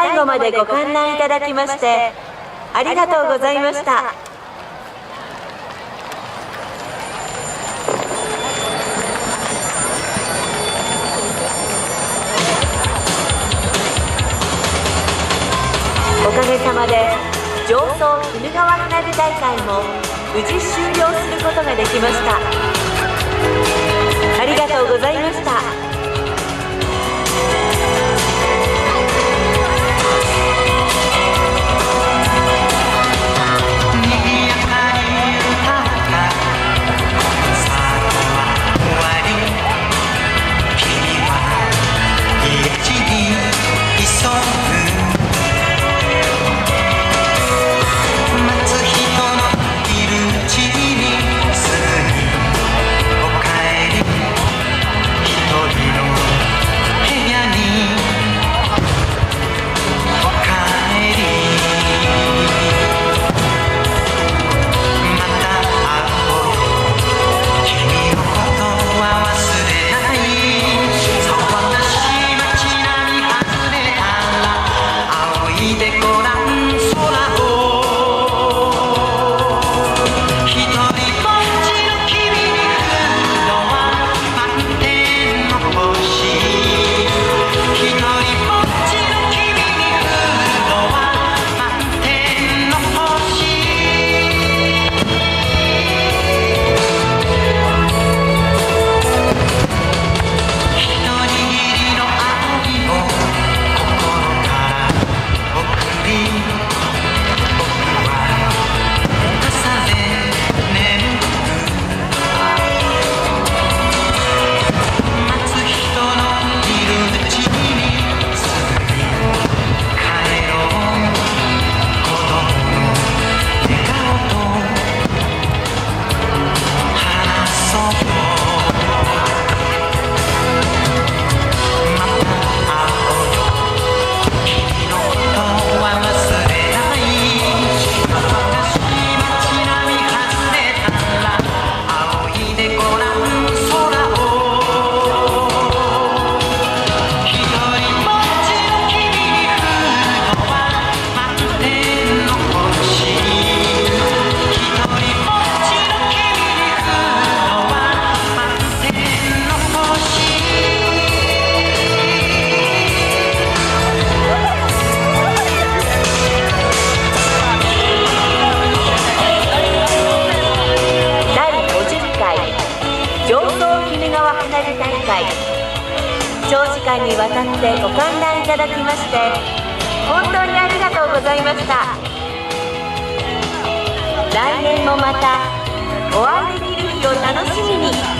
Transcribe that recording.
最後までご観覧いただきましてありがとうございました。おかげさまで常総きぬ川花火大会も無事終了することができました。ありがとうございました。長時間にわたってご観覧いただきまして本当にありがとうございました。来年もまたお会いできる日を楽しみに